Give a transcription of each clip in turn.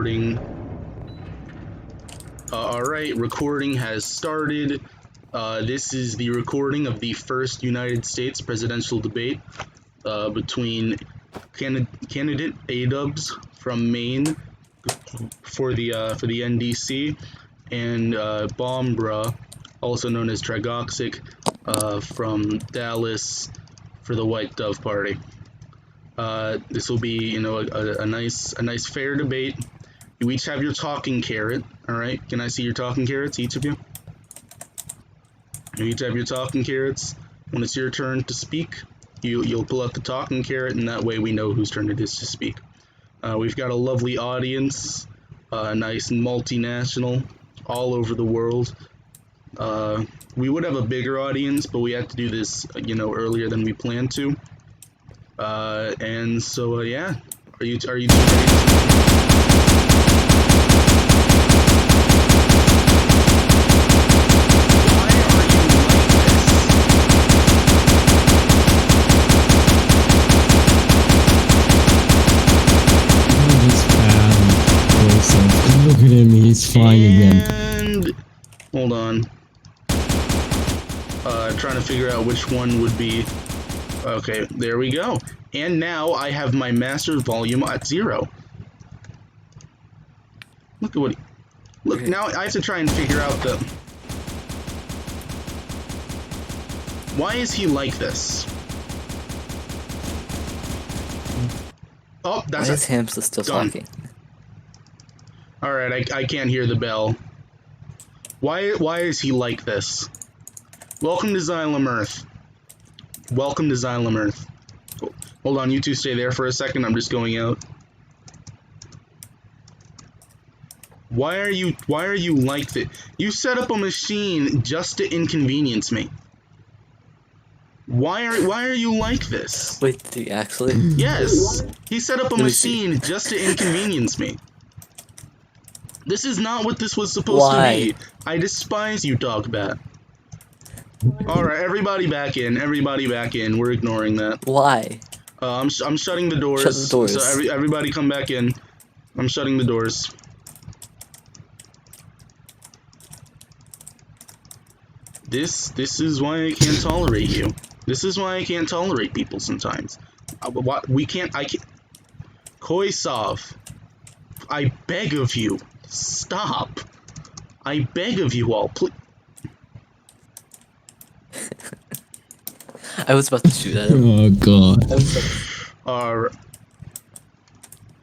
recording. Alright, recording has started. This is the recording of the first United States presidential debate between candidate Adoubs from Maine for the NDC and BaumBruh, also known as Tragoxic, from Dallas for the White Dove Party. This will be, you know, a nice fair debate. You each have your talking carrot. All right, can I see your talking carrots, each of you? You each have your talking carrots. When it's your turn to speak, you'll pull out the talking carrot, and that way we know whose turn it is to speak. We've got a lovely audience, nice and multinational, all over the world. We would have a bigger audience, but we had to do this, you know, earlier than we planned to. And so, yeah, are you ready? Look at him, he's flying again. And hold on. Trying to figure out which one would be. Okay, there we go. And now I have my master volume at 0. Look at what. Look, now I have to try and figure out the. Why is he like this? Oh, that's. Why is Hamster still talking? Alright, I can't hear the bell. Why is he like this? Welcome to Xylem Earth. Welcome to Xylem Earth. Hold on, you two stay there for a second, I'm just going out. Why are you like this? You set up a machine just to inconvenience me. Why are you like this? Wait, did he actually? Yes, he set up a machine just to inconvenience me. This is not what this was supposed to be. I despise you, Dogbat. Alright, everybody back in. Everybody back in. We're ignoring that. Why? I'm shutting the doors. Shut the doors. So everybody come back in. I'm shutting the doors. This is why I can't tolerate you. This is why I can't tolerate people sometimes. I can't. Koisov, I beg of you, stop. I beg of you all, please. I was about to shoot at him. Oh god.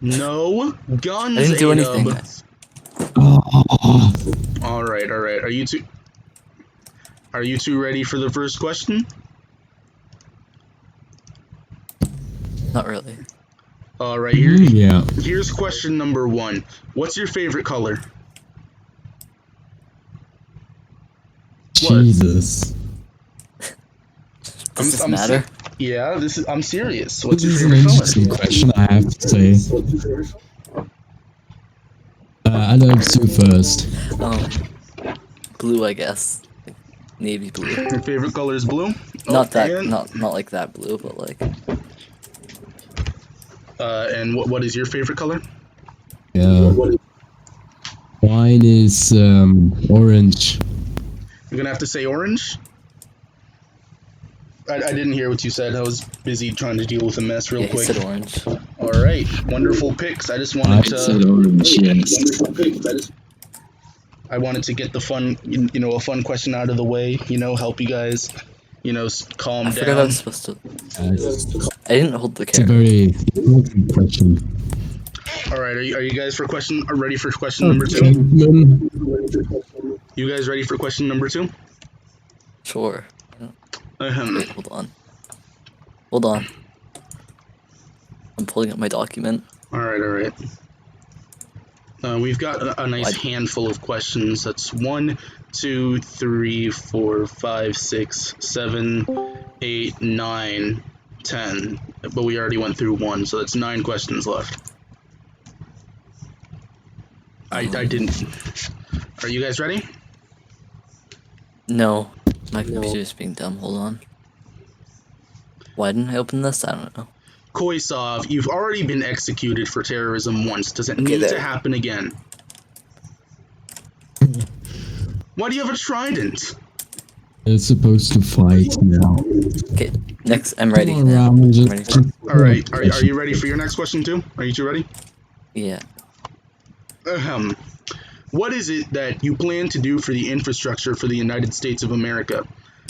No guns. I didn't do anything. Alright. Are you two ready for the first question? Not really. Alright, here's question number 1. What's your favorite color? Jesus. Does this matter? Yeah, I'm serious. What's This your is an favorite interesting color? question, I have to say. Adoubs do first. Blue, I guess. Navy blue. Your favorite color is blue? Not like that blue, but like. And what is your favorite color? Yeah. Mine is orange. You're gonna have to say orange? I didn't hear what you said. I was busy trying to deal with a mess real quick. He said orange. Alright, wonderful picks. I just wanted to... said orange, yes. I wanted to get the fun, you know, a fun question out of the way, you know, help you guys, you know, calm down. I forgot I was supposed to... I didn't hold the It's a camera. very important question. Alright, are you guys ready for question number 2? You guys ready for question number 2? Sure. Wait, hold on. I'm pulling up my document. Alright. We've got a nice handful of questions. That's 1, 2, 3, 4, 5, 6, 7, 8, 9, 10. But we already went through 1, so that's 9 questions left. I didn't. Are you guys ready? No. My computer's being dumb. Hold on. Why didn't I open this? I don't know. Koisov, you've already been executed for terrorism once. Does it Okay, need to there. happen again? Why do you have a trident? It's supposed to fight now. Okay, next, I'm ready. Come on, Now. Ram, I'm just- ready. Alright, are you ready for your next question too? Are you two ready? Yeah. What is it that you plan to do for the infrastructure for the United States of America?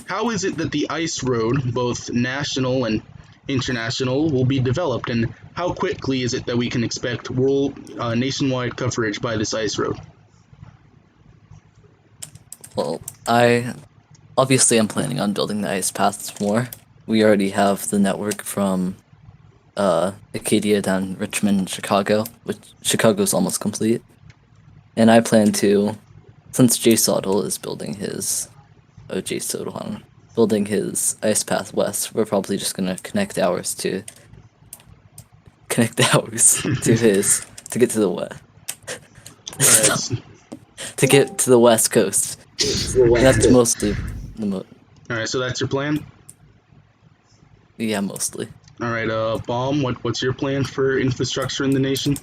How is it that the ice road, both national and international, will be developed, and how quickly is it that we can expect nationwide coverage by this ice road? Well, obviously I'm planning on building the ice paths more. We already have the network from Acadia down Richmond and Chicago, which Chicago's almost complete. And I plan to, since Jay Sodal is building his building his ice path west, we're probably just gonna connect ours to his to get to the west. Alright, To get to the west coast. And that's mostly alright, so that's your plan? yeah, mostly. Alright, Baum, what's your plan for infrastructure in the nation?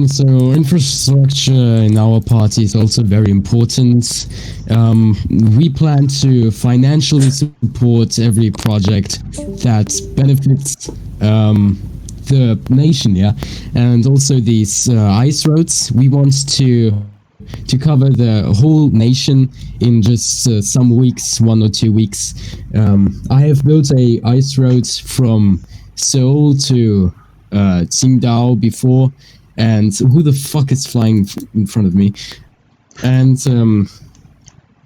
So infrastructure in our party is also very important. We plan to financially support every project that benefits the nation, yeah, and also these ice roads. We want to cover the whole nation in just some weeks, 1 or 2 weeks. I have built a ice road from Seoul to Qingdao before. And who the fuck is flying in front of me? And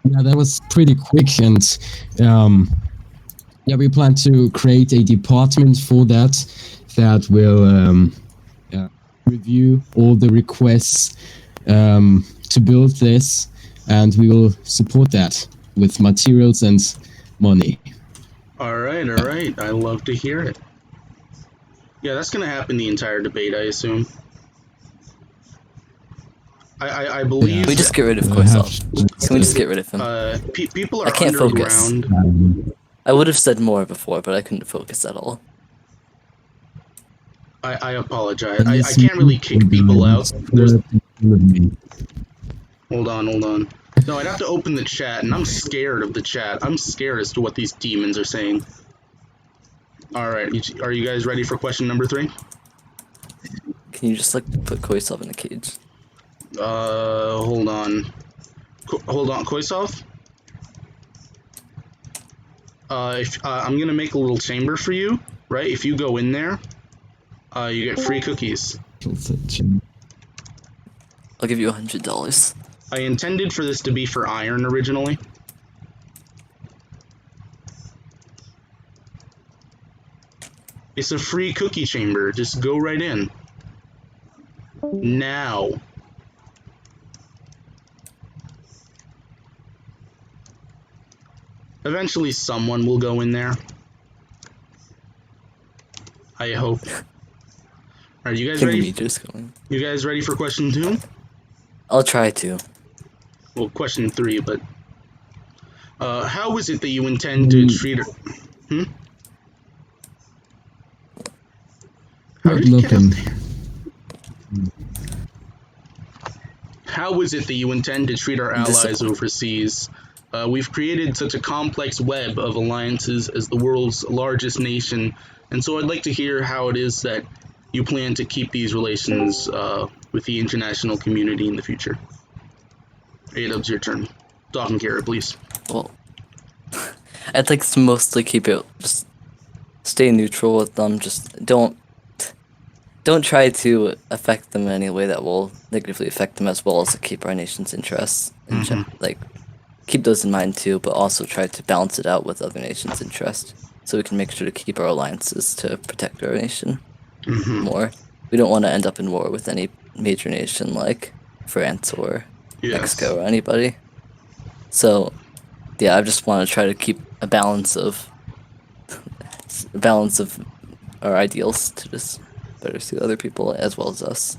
yeah, that was pretty quick. And yeah, we plan to create a department for that will review all the requests to build this, and we will support that with materials and money. Alright, I love to hear it. Yeah, that's gonna happen the entire debate, I assume. I believe. Can we just get rid of Korsov? Can we just get rid of him? People are I can't focus. underground. I would have said more before, but I couldn't focus at all. I apologize. I can't really kick people out. Hold on. No, I'd have to open the chat, and I'm scared of the chat. I'm scared as to what these demons are saying. Alright, are you guys ready for question number 3? Can you just like put Korsov in the cage? Hold on. Koisov? I'm gonna make a little chamber for you, right? If you go in there, you get free cookies. I'll give you $100. I intended for this to be for iron originally. It's a free cookie chamber. Just go right in. Now. Eventually someone will go in there. I hope. Alright, you guys ready? You guys ready for question 2? I'll try to. Well, question 3, but... how is it that you intend to treat her... How did you get up there? How is it that you intend to treat our allies overseas? We've created such a complex web of alliances as the world's largest nation, and so I'd like to hear how it is that you plan to keep these relations with the international community in the future. Adoubs, your turn. Talking Kara, please. Well, I'd like to mostly keep it, just stay neutral with them, just don't try to affect them in any way that will negatively affect them, as well as to keep our nation's interests, and like, keep those in mind too, but also try to balance it out with other nations' interests, so we can make sure to keep our alliances to protect our nation more. We don't want to end up in war with any major nation like France or Mexico or anybody. So, yeah, I just want to try to keep a balance of our ideals to just better suit other people as well as us.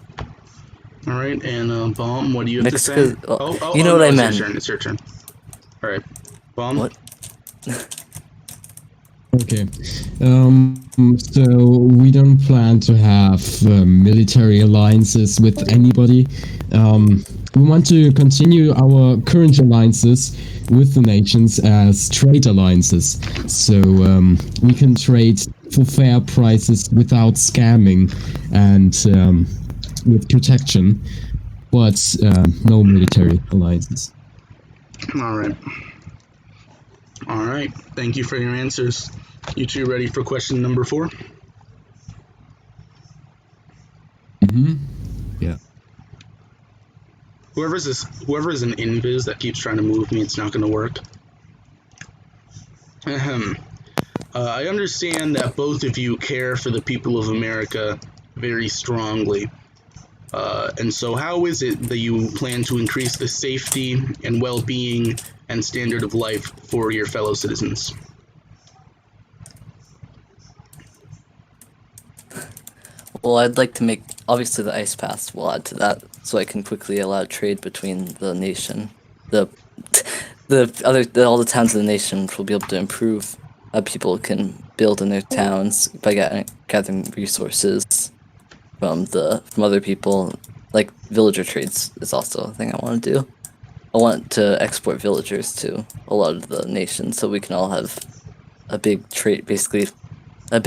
All right, and Baum, what do you have to say? You know what I meant. It's your turn. All right, Baum. What? Okay. So we don't plan to have military alliances with anybody. We want to continue our current alliances with the nations as trade alliances. So we can trade for fair prices without scamming and with protection, but no military alliances. All right. All right. Thank you for your answers. You two ready for question number 4? Yeah. Whoever is an invis that keeps trying to move me, it's not going to work. Ahem. I understand that both of you care for the people of America very strongly. And so how is it that you plan to increase the safety and well-being and standard of life for your fellow citizens? Well, I'd like to make, obviously the ice pass will add to that, so I can quickly allow trade between the nation. All the towns of the nation will be able to improve how people can build in their towns by gathering resources from other people. Like villager trades is also a thing I want to do. I want to export villagers to a lot of the nations, so we can all have a big trade, basically a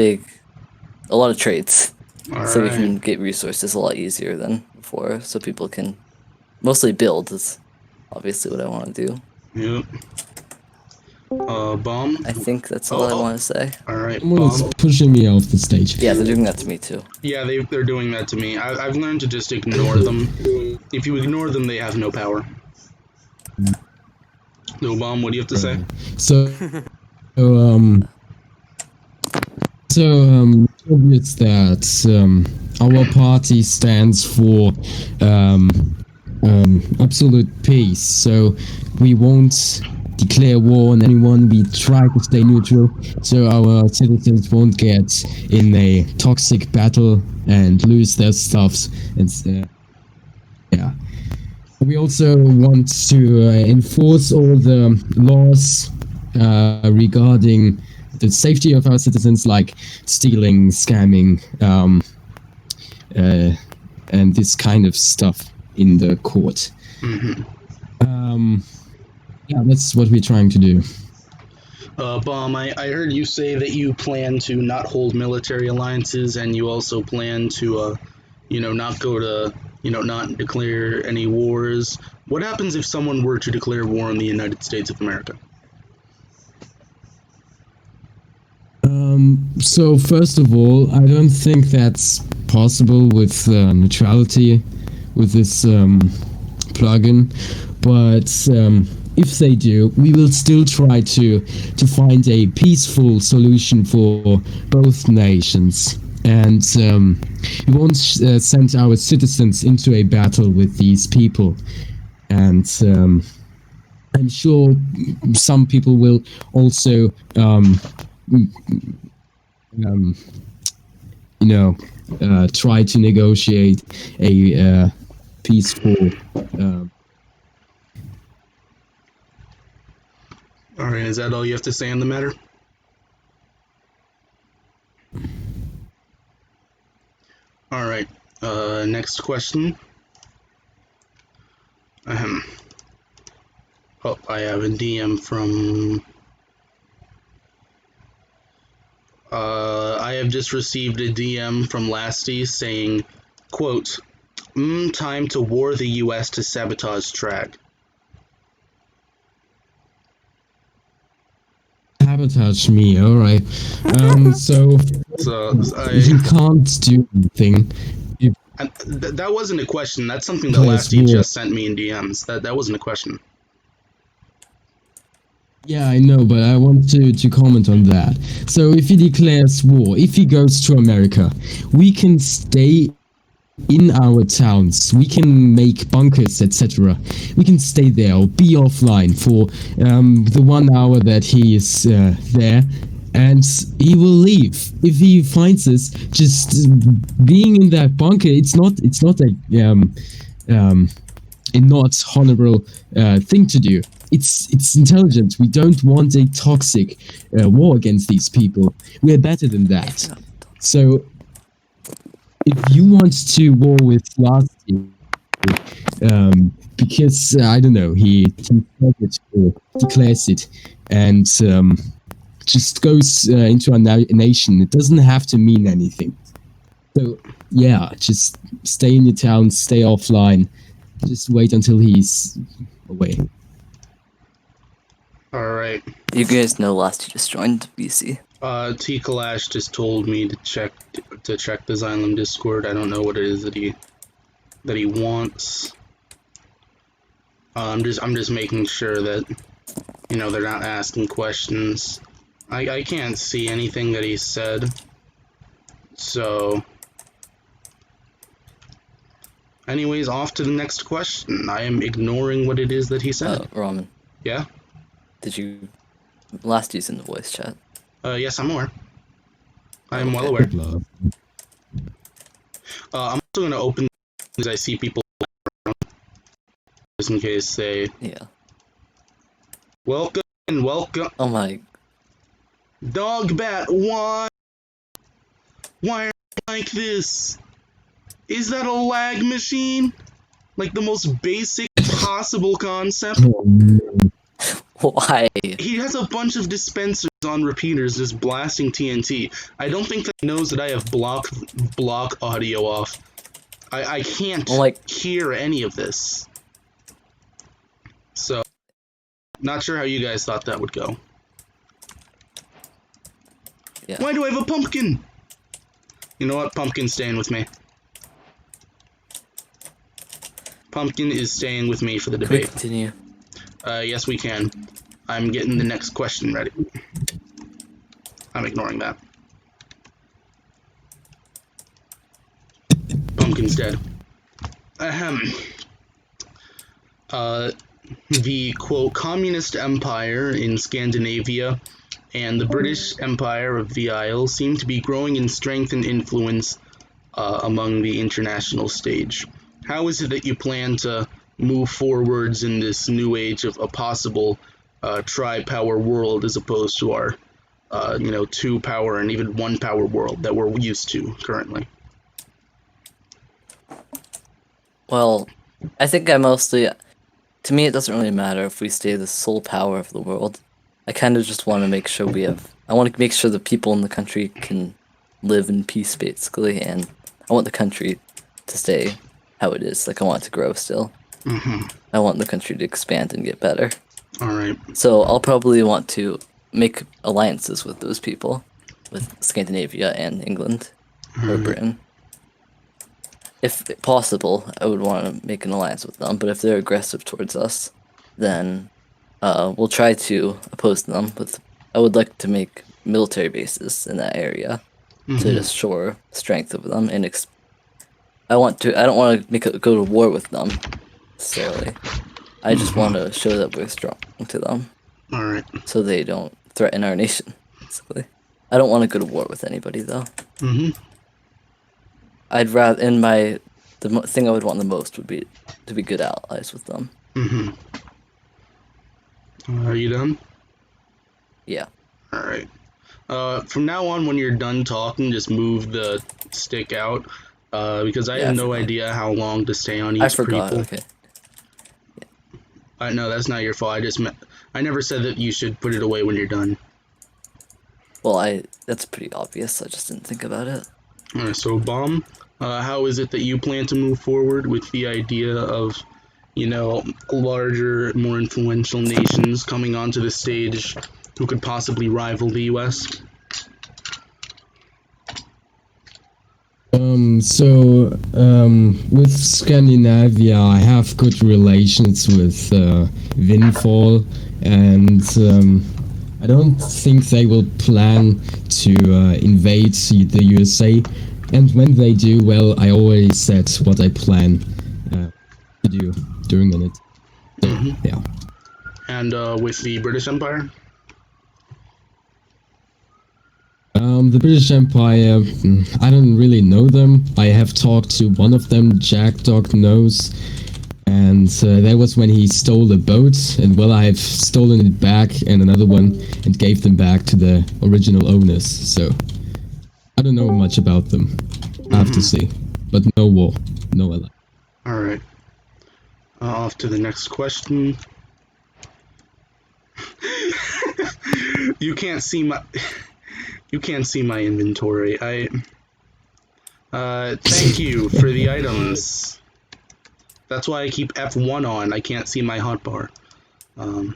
lot of trades. All So we right. can get resources a lot easier than before, so people can mostly build is obviously what I want to do. Yep. Baum? I think that's all I want to say. All right, Someone is Baum. pushing me off the stage. Yeah, they're doing that to me too. Yeah, they're doing that to me. I've learned to just ignore them. If you ignore them, they have no power. No, Baum, what do you have to say? So, obvious that our party stands for absolute peace. So we won't declare war on anyone. We try to stay neutral, so our citizens won't get in a toxic battle and lose their stuffs. And yeah. We also want to enforce all the laws regarding the safety of our citizens, like stealing, scamming, and this kind of stuff in the court. Yeah, that's what we're trying to do. Baum, I heard you say that you plan to not hold military alliances, and you also plan to, not go to, not declare any wars. What happens if someone were to declare war on the United States of America? So first of all, I don't think that's possible with neutrality, with this plugin. But if they do, we will still try to find a peaceful solution for both nations. And we won't send our citizens into a battle with these people. And I'm sure some people will also try to negotiate a peaceful. All right, is that all you have to say on the matter? All right, next question. Oh, I have a DM from. I have just received a DM from Lasty saying, quote, time to war the US to sabotage Trag. Sabotage me, alright. So you can't do anything. That wasn't a question. That's something that Lasty just sent me in DMs. That wasn't a question. Yeah, I know, but I want to comment on that. So if he declares war, if he goes to America, we can stay in our towns, we can make bunkers, etc. We can stay there or be offline for the 1 hour that he is there, and he will leave. If he finds us just being in that bunker, it's not a not honorable thing to do. it's intelligent. We don't want a toxic war against these people. We're better than that. So if you want to war with Lasty, because I don't know, he said it or declares it, and just goes into a nation. It doesn't have to mean anything. So yeah, just stay in your town, stay offline. Just wait until he's away. All right. You guys know Lasty just joined VC. T Kalash just told me to check the Xylem Discord. I don't know what it is that he wants. I'm just making sure that they're not asking questions. I can't see anything that he said. So anyways, off to the next question. I am ignoring what it is that he said. Ramen. Yeah? Did you... Lasty's in the voice chat. Yes, I'm aware. I am well aware. I'm also going to open as I see people around, just in case they... Yeah. Welcome. Oh my... Dogbat, why are you like this? Is that a lag machine? Like the most basic possible concept? Why? He has a bunch of dispensers on repeaters just blasting TNT. I don't think that he knows that I have block audio off. I can't hear any of this. So, not sure how you guys thought that would go. Yeah. Why do I have a pumpkin? You know what? Pumpkin's staying with me. Pumpkin is staying with me for the debate. Can we continue? Yes, we can. I'm getting the next question ready. I'm ignoring that. Pumpkin's dead. Ahem. The, quote, communist empire in Scandinavia and the British Empire of the Isles seem to be growing in strength and influence among the international stage. How is it that you plan to move forwards in this new age of a possible tri-power world as opposed to our, two-power and even one-power world that we're used to currently? Well, I think to me it doesn't really matter if we stay the sole power of the world. I kind of just want to make sure I want to make sure the people in the country can live in peace, basically, and I want the country to stay how it is. Like, I want it to grow still. Mm-hmm. I want the country to expand and get better. Alright. So I'll probably want to make alliances with those people, with Scandinavia and England, or Britain. If possible, I would want to make an alliance with them, but if they're aggressive towards us, then we'll try to oppose them. I would like to make military bases in that area to just show strength of them, and I don't want to go to war with them necessarily. I just want to show that we're strong to them. Alright. So they don't threaten our nation, basically. I don't want to go to war with anybody, though. I'd rather, the thing I would want the most would be to be good allies with them. Are you done? Yeah. Alright. From now on, when you're done talking, just move the stick out, because I have no idea how long to stay on each I forgot, people. okay. No, that's not your fault. I never said that you should put it away when you're done. Well, that's pretty obvious. I just didn't think about it. Alright, so Baum, how is it that you plan to move forward with the idea of, larger, more influential nations coming onto the stage who could possibly rival the US? With Scandinavia, I have good relations with Windfall, and I don't think they will plan to invade the USA. And when they do, well, I already said what I plan to do during it. So, yeah. And with the British Empire? The British Empire, I don't really know them. I have talked to one of them, Jack Dog knows, And that was when he stole a boat, and well, I've stolen it back and another one and gave them back to the original owners. So I don't know much about them, I have to say. But no war, no ally. All right. Off to the next question. You can't see my inventory. Thank you for the items. That's why I keep F1 on. I can't see my hotbar. All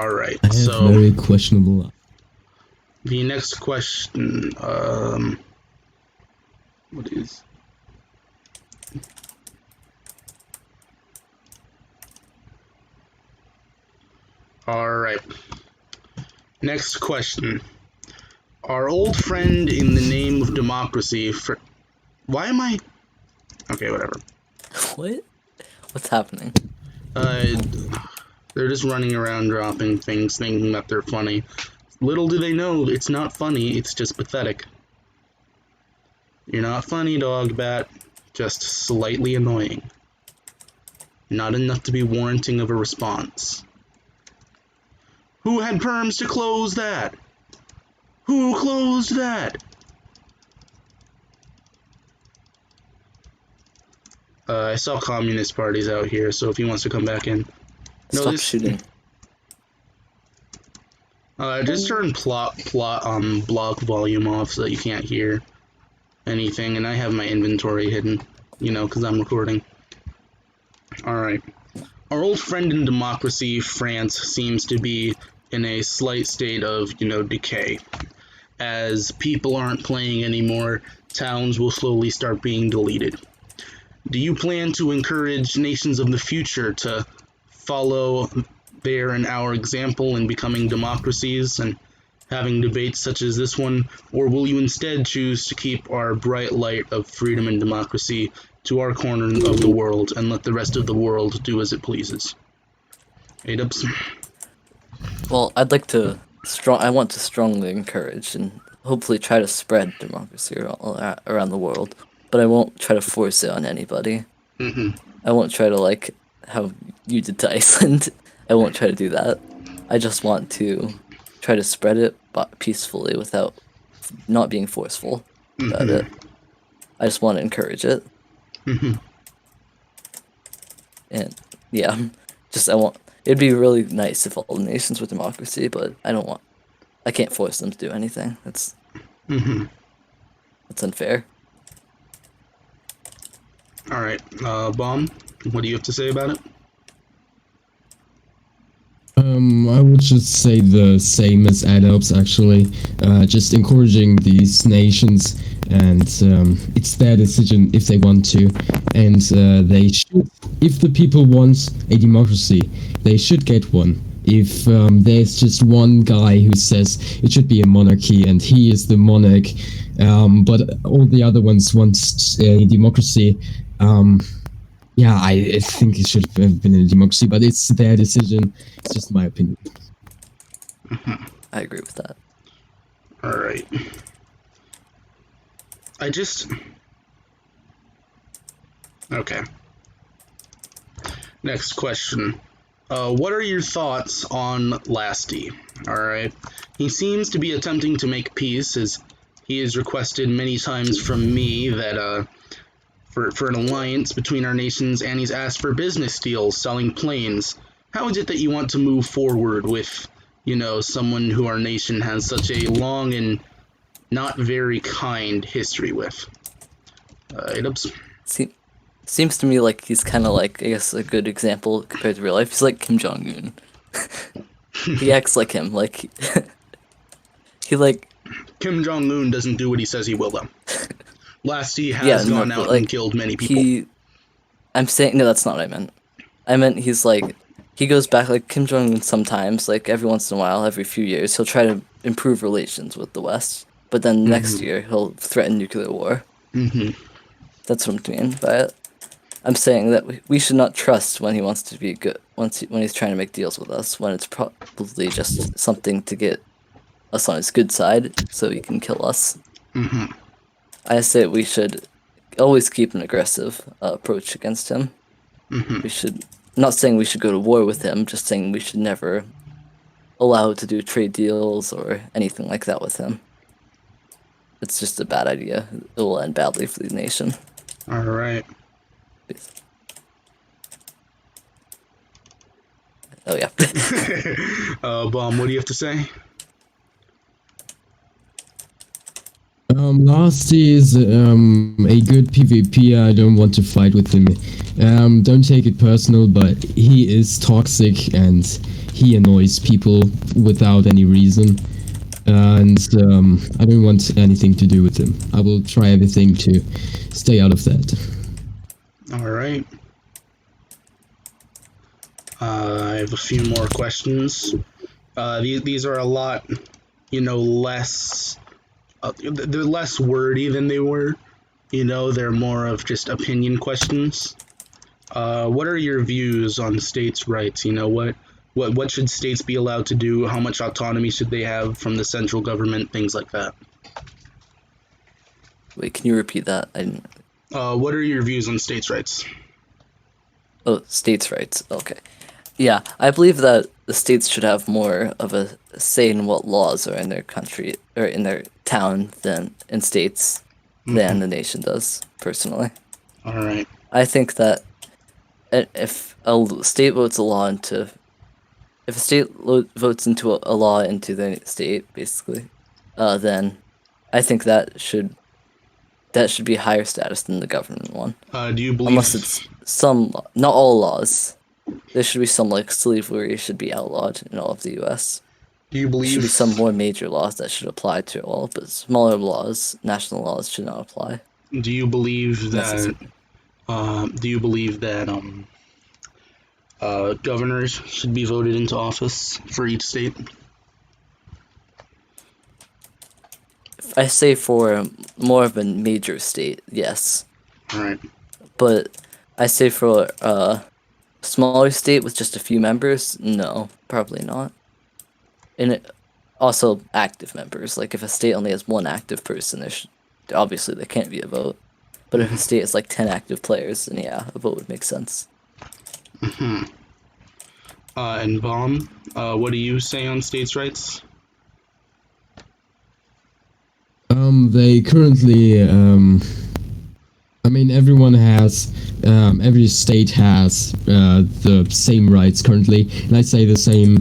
right. I have So very questionable. the next question. What is? All right. Next question. Our old friend in the name of democracy. Why am I? Okay, whatever. What? What's happening? They're just running around dropping things, thinking that they're funny. Little do they know, it's not funny. It's just pathetic. You're not funny, dog bat. Just slightly annoying. Not enough to be warranting of a response. Who had perms to close that? Who closed that? I saw communist parties out here, so if he wants to come back in. Stop shooting. Just turn block volume off so that you can't hear anything, and I have my inventory hidden, because I'm recording. Alright. Our old friend in democracy, France, seems to be in a slight state of, decay. As people aren't playing anymore, towns will slowly start being deleted. Do you plan to encourage nations of the future to follow their and our example in becoming democracies and having debates such as this one, or will you instead choose to keep our bright light of freedom and democracy to our corner of the world and let the rest of the world do as it pleases? Adoubs? Well, I want to strongly encourage and hopefully try to spread democracy around the world, but I won't try to force it on anybody. I won't try to, like how you did to Iceland. I won't try to do that. I just want to try to spread it peacefully without not being forceful about it. I just want to encourage it. And yeah, it'd be really nice if all the nations were democracy, but I can't force them to do anything. That's unfair. Alright, Baum, what do you have to say about it? I would just say the same as Adoubs, actually. Just encouraging these nations, and it's their decision if they want to. And they should, if the people want a democracy, they should get one. If there's just one guy who says it should be a monarchy and he is the monarch, but all the other ones want a democracy, yeah, I think it should have been a democracy, but it's their decision. It's just my opinion. I agree with that. Alright. Okay. Next question. What are your thoughts on Lasty? Alright. He seems to be attempting to make peace, as he has requested many times from me that, for an alliance between our nations, and he's asked for business deals, selling planes. How is it that you want to move forward with, someone who our nation has such a long and not very kind history with? Adoubs? Seems to me like he's kind of like, I guess, a good example compared to real life. He's like Kim Jong-un. He acts like him. Like, Kim Jong-un doesn't do what he says he will, though. Lasty has gone out and killed many people. I'm saying, no, that's not what I meant. I meant he's like, he goes back, like Kim Jong-un sometimes, like every once in a while, every few years, he'll try to improve relations with the West. But then next year, he'll threaten nuclear war. That's what I'm mean by it. I'm saying that we should not trust when he wants to be good, when he's trying to make deals with us, when it's probably just something to get us on his good side so he can kill us. I say we should always keep an aggressive approach against him. Mm-hmm. We should, not saying we should go to war with him, just saying we should never allow to do trade deals or anything like that with him. It's just a bad idea. It will end badly for the nation. All right. Oh yeah. Baum, what do you have to say? Lasty is a good PvP. I don't want to fight with him. Don't take it personal, but he is toxic and he annoys people without any reason. And I don't want anything to do with him. I will try everything to stay out of that. All right. I have a few more questions. These are a lot, less. They're less wordy than they were. They're more of just opinion questions. What are your views on states' rights? What should states be allowed to do? How much autonomy should they have from the central government? Things like that. Wait, can you repeat that? I didn't. What are your views on states' rights? Oh, states' rights. Okay. Yeah, I believe that the states should have more of a say in what laws are in their country or in their town than in states than the nation does, personally. All right. I think that if a state votes a law into if a state votes into a law into the state, basically, then I think that should be higher status than the government one. Do you believe? Unless it's some, not all laws. There should be some, like, slavery should be outlawed in all of the U.S. Do you There should be believe? some more major laws that should apply to all, but smaller laws, national laws, should not apply. Do you believe that? Necessary. Do you believe that governors should be voted into office for each state? If I say for more of a major state, yes. All right. But I say for a smaller state with just a few members, no, probably not. And also active members. Like if a state only has one active person, obviously there can't be a vote. But if a state has like 10 active players, then yeah, a vote would make sense. And Baum, what do you say on states' rights? They currently, I mean, every state has the same rights currently, and I say the same.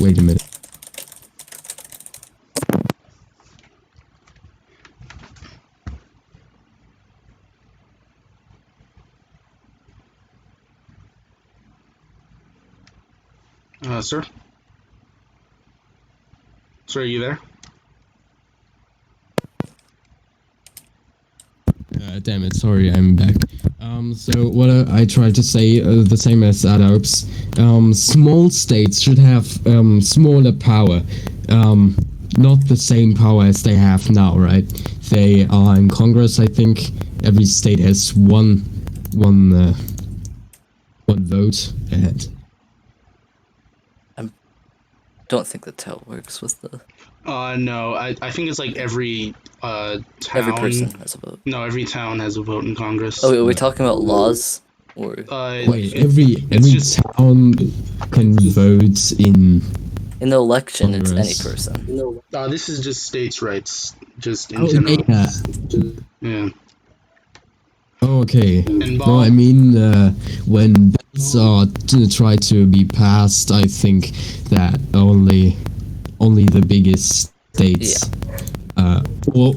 Wait a minute. Sir? Sir, are you there? Damn it, sorry, I'm back. So what I tried to say, the same as Adoubs, small states should have smaller power, not the same power as they have now, right? They are in Congress, I think. Every state has one vote, and Don't think that's how it works with the No, I think it's like every town. every person has a vote. No, every town has a vote in Congress. Oh, are we talking about laws? Or wait, every just- town can vote in. in the election, it's any Congress. person. This is just states' rights, just in Oh, general. yeah. Yeah. Oh, okay. And No, I mean, when bills are try to be passed, I think that only the biggest states. Well,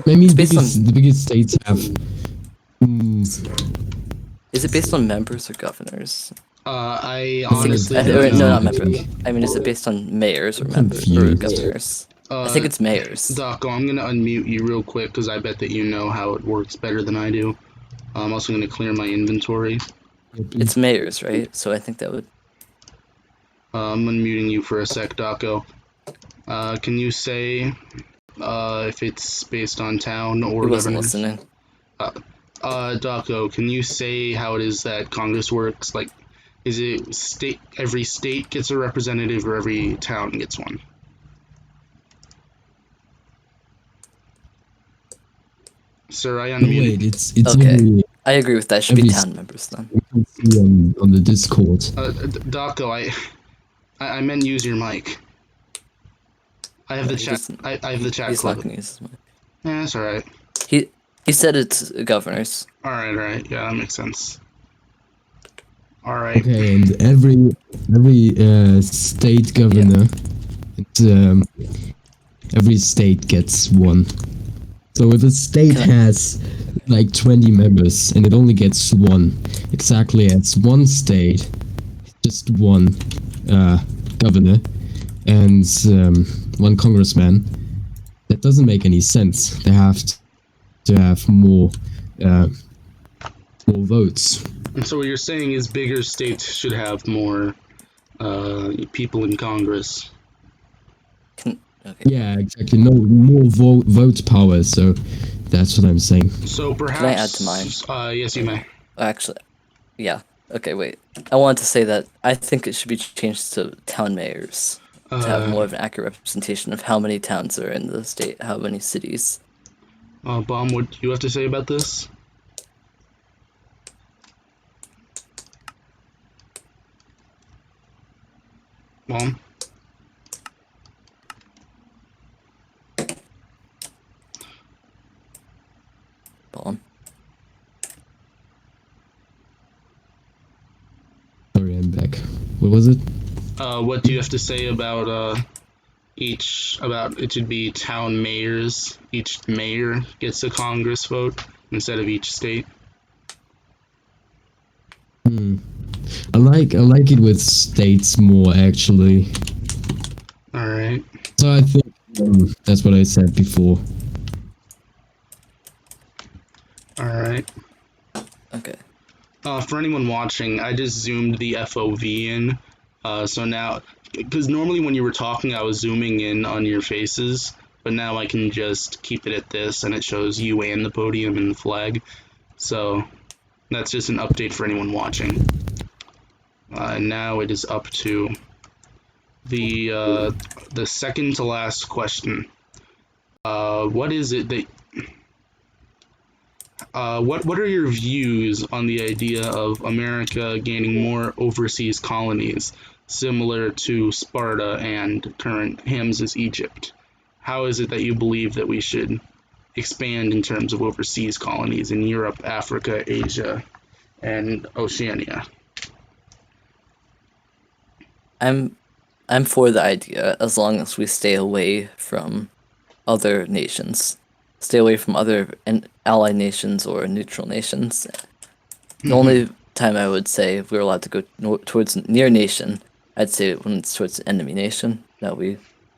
I mean, based on- the biggest states have. Is it based on members or governors? I I think it's, honestly no, don't know. not members. I mean, is it based on mayors or members or Confused. governors? I think it's mayors. Doco, I'm gonna unmute you real quick because I bet that you know how it works better than I do. I'm also gonna clear my inventory. It's mayors, right? So I think that would. I'm unmuting you for a sec, Doco. Can you say if it's based on town or He wasn't governors? listening. Daco, can you say how it is that Congress works? Like, is it every state gets a representative or every town gets one? Sir, I No, unmuted. wait, it's Okay. every I agree with that. It should be every town members then. you can see on the Discord. Daco, I meant use your mic. I have the He chat. doesn't- I have the chat He's not clip. gonna use his mic. Yeah, that's all right. He said it's governors. All right. Yeah, that makes sense. All right. Okay, and every state governor, every state gets one. So if a state has like 20 members and it only gets one, exactly as one state, just one governor and one congressman, that doesn't make any sense. They have to have more votes. And so what you're saying is bigger states should have more people in Congress. Okay. Yeah, exactly. No more vote power. So that's what I'm saying. So perhaps. Can I add to mine? Yes, you may. Actually, yeah. Okay, wait. I wanted to say that I think it should be changed to town mayors to have more of an accurate representation of how many towns are in the state, how many cities. Baum, what do you have to say about this? Baum? Baum. Sorry, I'm back. What was it? What do you have to say about it should be town mayors. Each mayor gets a Congress vote instead of each state. I like it with states more actually. All right. So I think that's what I said before. All right. Okay. For anyone watching, I just zoomed the FOV in. So now, because normally when you were talking, I was zooming in on your faces, but now I can just keep it at this, and it shows you and the podium and the flag. So that's just an update for anyone watching. And now it is up to the second to last question. What is it that what are your views on the idea of America gaining more overseas colonies, similar to Sparta and current Hamza's Egypt? How is it that you believe that we should expand in terms of overseas colonies in Europe, Africa, Asia, and Oceania? I'm for the idea as long as we stay away from other nations, stay away from other ally nations or neutral nations. The only time I would say if we're allowed to go towards near nation, I'd say when it's towards enemy nation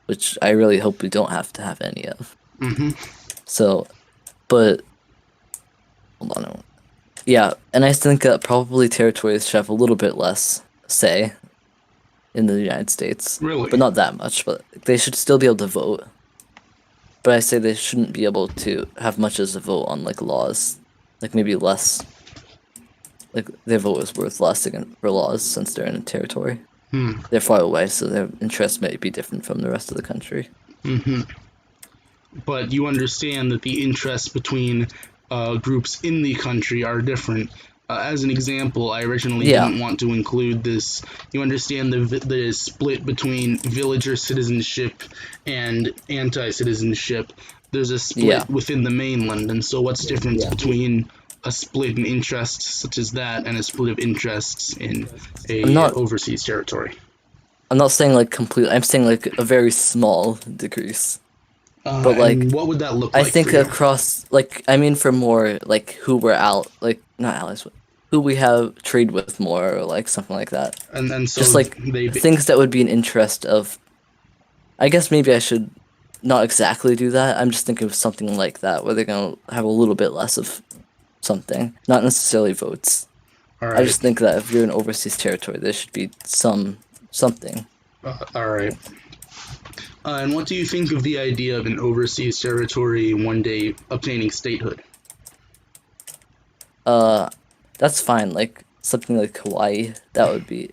which I really hope we don't have to have any of. So, but hold on. Yeah, and I think that probably territories should have a little bit less say in the United States. Really? But not that much, but they should still be able to vote. But I say they shouldn't be able to have much as a vote on, like, laws. Like, maybe less. Like, their vote is worth less for laws since they're in a territory. They're far away, so their interests may be different from the rest of the country. But you understand that the interests between groups in the country are different. As an example, I originally didn't want to include this. You understand the split between villager citizenship and anti-citizenship. There's a split within the mainland, and so what's the difference between a split in interests such as that and a split of interests in a overseas territory? I'm not saying like completely. I'm saying like a very small decrease. But like, what would that look like? I think for you? across, like, I mean, for more like who we're not allies with, who we have trade with more, or like something like that. And so just like things that would be an interest of. I guess maybe I should not exactly do that. I'm just thinking of something like that where they're gonna have a little bit less of something, not necessarily votes. All right. I just think that if you're in overseas territory, there should be something. All right. And what do you think of the idea of an overseas territory one day obtaining statehood? That's fine. Like something like Hawaii, that would be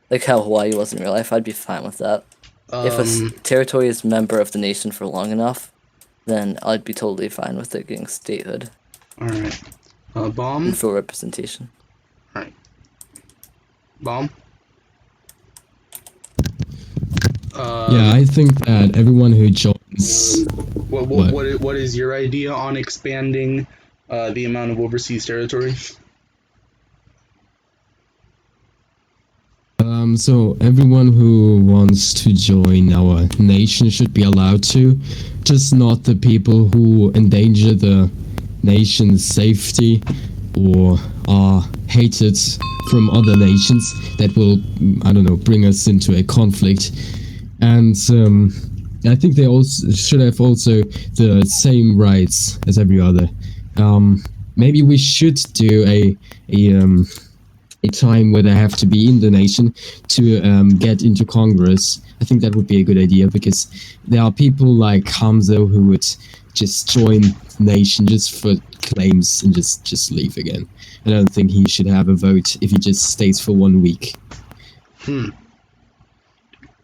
like how Hawaii was in real life. I'd be fine with that. If a territory is member of the nation for long enough, then I'd be totally fine with it getting statehood All right. Baum. and full representation. All right. Baum. Yeah, I think that everyone who joins. What is your idea on expanding the amount of overseas territory? So everyone who wants to join our nation should be allowed to, just not the people who endanger the nation's safety or are hated from other nations that will, I don't know, bring us into a conflict. And I think they also should have also the same rights as every other. Maybe we should do a time where they have to be in the nation to get into Congress. I think that would be a good idea because there are people like Hamza who would just join the nation just for claims and just leave again. I don't think he should have a vote if he just stays for 1 week.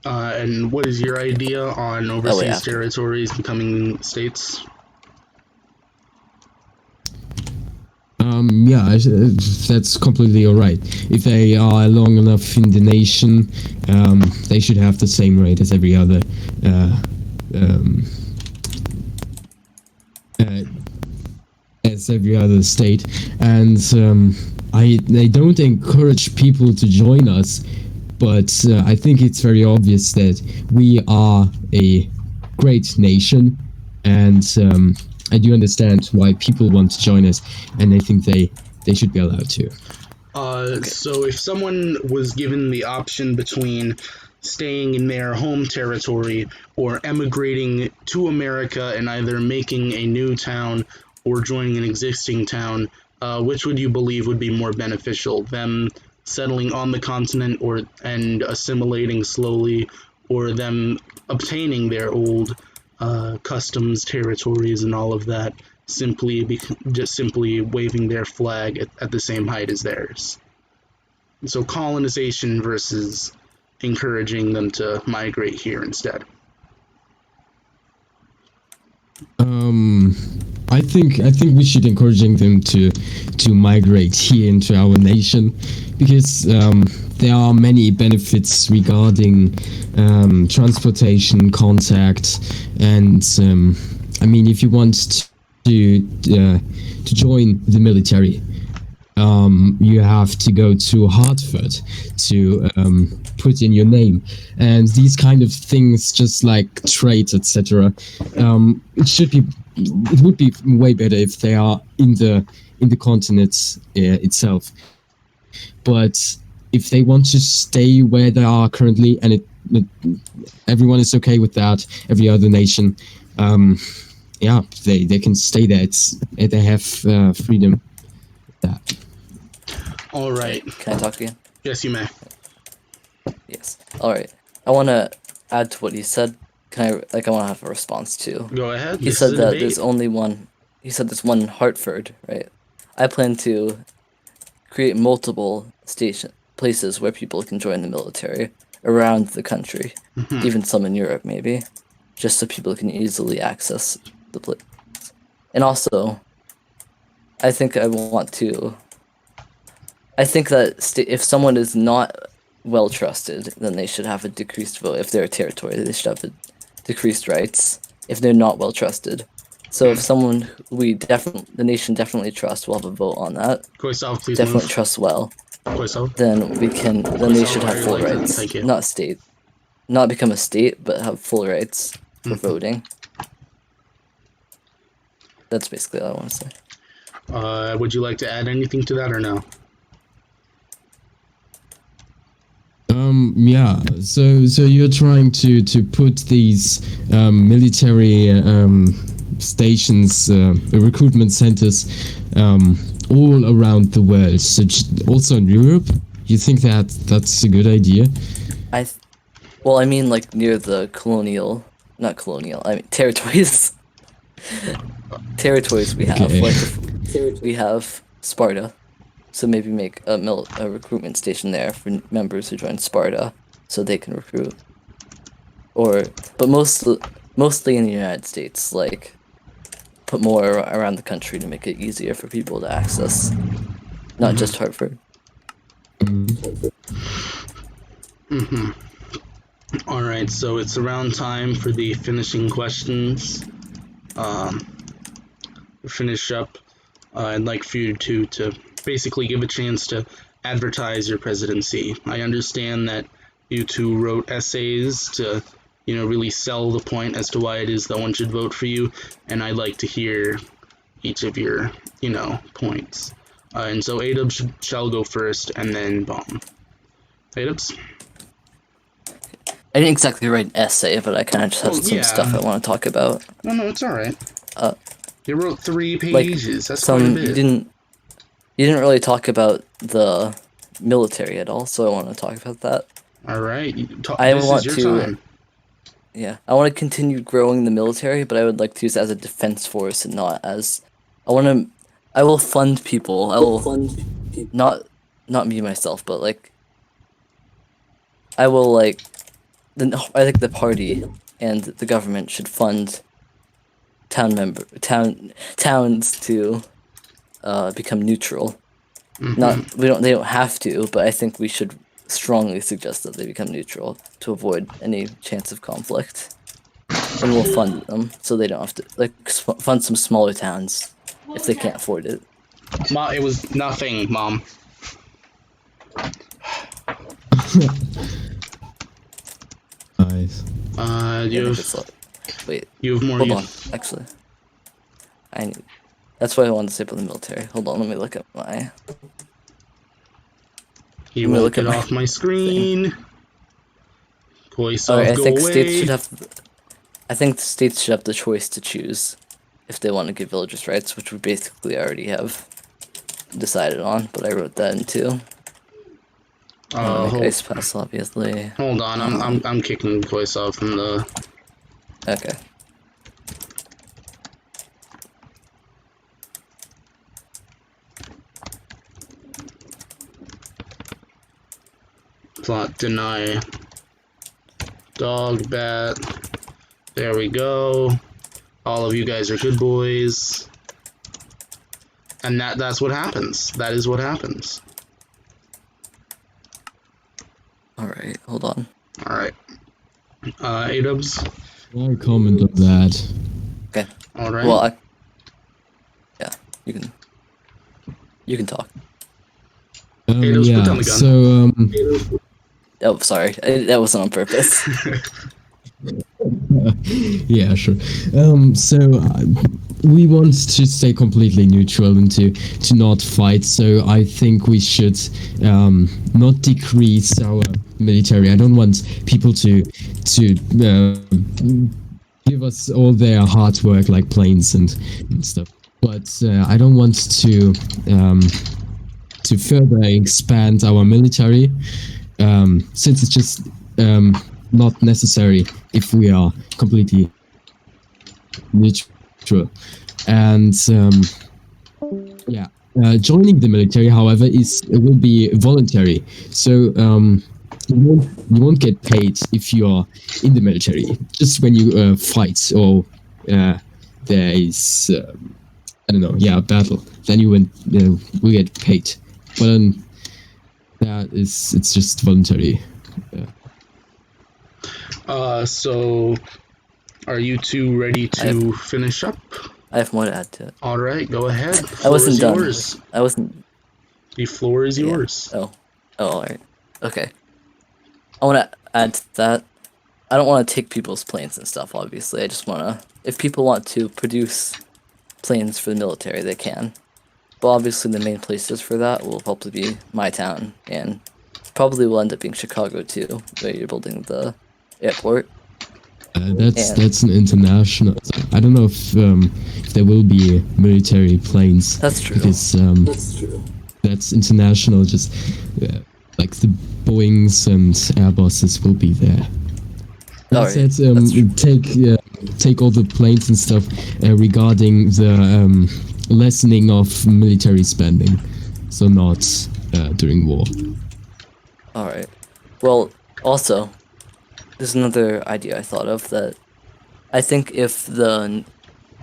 And what is your idea on overseas after. territories becoming states? Yeah, that's completely alright. If they are long enough in the nation, they should have the same right as every other state. And I don't encourage people to join us, but I think it's very obvious that we are a great nation, and I do understand why people want to join us, and I think they should be allowed to. So if someone was given the option between staying in their home territory or emigrating to America and either making a new town or joining an existing town, which would you believe would be more beneficial? Them settling on the continent and assimilating slowly, or them obtaining their old customs, territories, and all of that, just simply waving their flag at the same height as theirs. So colonization versus encouraging them to migrate here instead. I think we should encouraging them to migrate here into our nation because there are many benefits regarding transportation, contact, and I mean, if you want to join the military, you have to go to Hartford to put in your name, and these kind of things, just like trade, etc. It would be way better if they are in the continent itself. But if they want to stay where they are currently, and everyone is okay with that, every other nation, yeah, they can stay there. They have freedom. That. All right. Can I talk again? Yes, you may. Yes. All right. I want to add to what he said. I want to have a response too. Go ahead. He said that there's only one. He said there's one in Hartford, right? I plan to create multiple places where people can join the military around the country, even some in Europe maybe, just so people can easily access the place. And also, I think that if someone is not well trusted, then they should have a decreased vote. If they're a territory, they should have decreased rights if they're not well trusted. So if someone the nation definitely trusts, we'll have a vote on that. Koisov, please Definitely move. trust well. Koisov. Then they should have full rights. Thank you. Not become a state, but have full rights for voting. That's basically all I want to say. Would you like to add anything to that or no? Yeah. So you're trying to put these military stations, recruitment centers, all around the world. So also in Europe. You think that's a good idea? Well, I mean, like near the territories. Territories we have. Okay. Like we have Sparta. So maybe make a recruitment station there for members who join Sparta, so they can recruit. But mostly in the United States, like put more around the country to make it easier for people to access, not just Hartford. All right, so it's around time for the finishing questions. Finish up. I'd like for you to basically give a chance to advertise your presidency. I understand that you two wrote essays to, really sell the point as to why it is that one should vote for you, and I'd like to hear each of your, points. And so Adoubs shall go first, and then Baum. Adoubs? I didn't exactly write an essay, but I kind of just have some stuff I want to talk about. No, it's all right. You wrote 3 Like pages. That's quite a bit. You didn't really talk about the military at all, so I want to talk about that. All right. I this want is your to. time. Yeah, I want to continue growing the military, but I would like to use it as a defense force and not as. I will fund people. I will not me myself, but like. I will like. I think the party and the government should fund towns to become neutral. They don't have to, but I think we should strongly suggest that they become neutral to avoid any chance of conflict. And we'll fund them so they don't have to fund some smaller towns if they can't afford it. Mom, it was nothing, Mom. Nice. Wait. You have more. Hold on. Actually, that's what I wanted to say about the military. Hold on. Let me look at my. You won't get off my screen. Alright, I think states should have. I think the states should have the choice to choose if they want to give villagers rights, which we basically already have decided on. But I wrote that in too. Ice pass, obviously. Hold on, I'm kicking voice off from the. Okay. Plot deny. Dog, bat. There we go. All of you guys are good boys. And that's what happens. That is what happens. Alright, hold on. Alright. Adoubs? I comment on that. Okay. Alright. Well, yeah, you can talk. Adoubs, put down the gun. So, Oh, sorry. That wasn't on purpose. yeah, sure. We want to stay completely neutral and to not fight. So I think we should not decrease our military. I don't want people to give us all their hard work like planes and stuff. But I don't want to further expand our military. Since it's just not necessary if we are completely neutral. And joining the military, however, will be voluntary. So you won't get paid if you are in the military. Just when you fight or there is a battle, then you will get paid. But it's just voluntary. So are you two ready to finish up? I have more to add to it. All right, go ahead. I wasn't done. Yours. I wasn't. The floor is yours. Oh, all right. Okay. I want to add to that. I don't want to take people's planes and stuff. Obviously, I just want to. If people want to produce planes for the military, they can. But obviously, the main places for that will probably be my town, and probably will end up being Chicago too, where you're building the airport. That's an international. I don't know if there will be military planes. That's true. Because that's international. Just like the Boeings and Airbuses will be there. That said, take all the planes and stuff regarding the lessening of military spending, so not during war. All right. Well, also, there's another idea I thought of that I think if the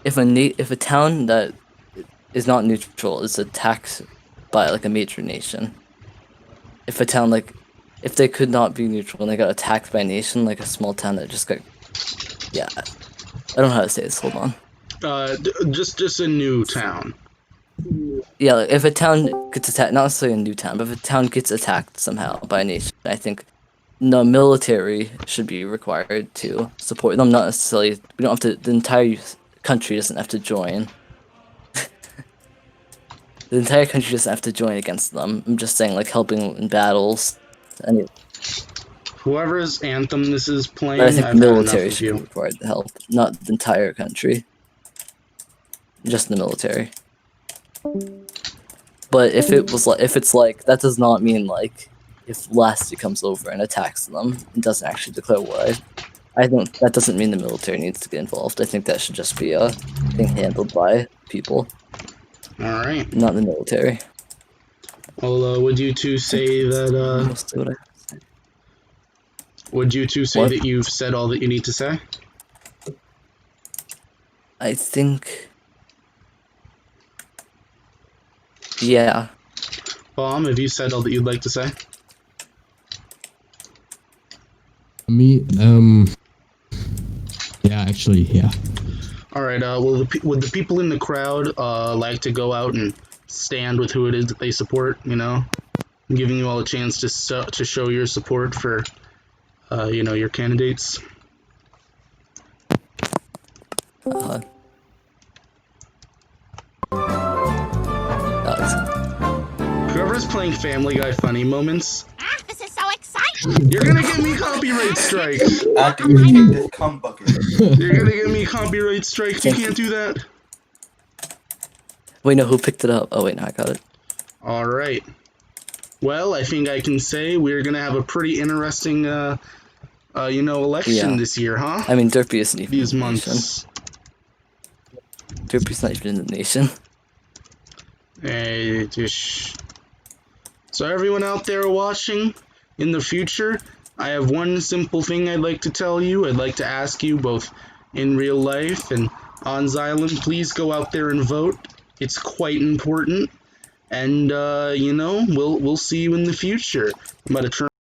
if a town that is not neutral is attacked by like a major nation, if a town like if they could not be neutral and they got attacked by a nation, like a small town that just got, yeah, I don't know how to say this. Hold on. Just a new town. Yeah, like, if a town gets attacked, not necessarily a new town, but if a town gets attacked somehow by a nation, I think the military should be required to support them. Not necessarily, we don't have to. The entire country doesn't have to join. The entire country doesn't have to join against them. I'm just saying, like, helping in battles. Whoever's anthem this is playing, But I think I've the had enough military of should be you. required to help, not the entire country. Just the military. But if it's like, that does not mean like, if Lasty comes over and attacks them and doesn't actually declare war, I think that doesn't mean the military needs to get involved. I think that should just be a thing handled by people, All right. not the military. Well, would you two say that? Mostly what I have to say. Would you two say What? that you've said all that you need to say? I think, yeah. Baum, have you said all that you'd like to say? Me, yeah, actually, yeah. All right. Would the people in the crowd like to go out and stand with who it is that they support? You know, I'm giving you all a chance to show your support for, your candidates. Whoever's playing Family Guy funny moments, This is so exciting! you're gonna get me copyright strikes. After you kick this cum bucket. You're gonna get me copyright strikes. You can't do that. Wait, no, who picked it up? Oh wait, no, I got it. All right. Well, I think I can say we're gonna have a pretty interesting, election Yeah. this year, huh? I mean, Derpy isn't even These in the nation. months. Derpy's not even in the nation. So everyone out there watching, in the future, I have one simple thing I'd like to tell you. I'd like to ask you both in real life and on Xylem, please go out there and vote. It's quite important. And we'll see you in the future. I'm about to turn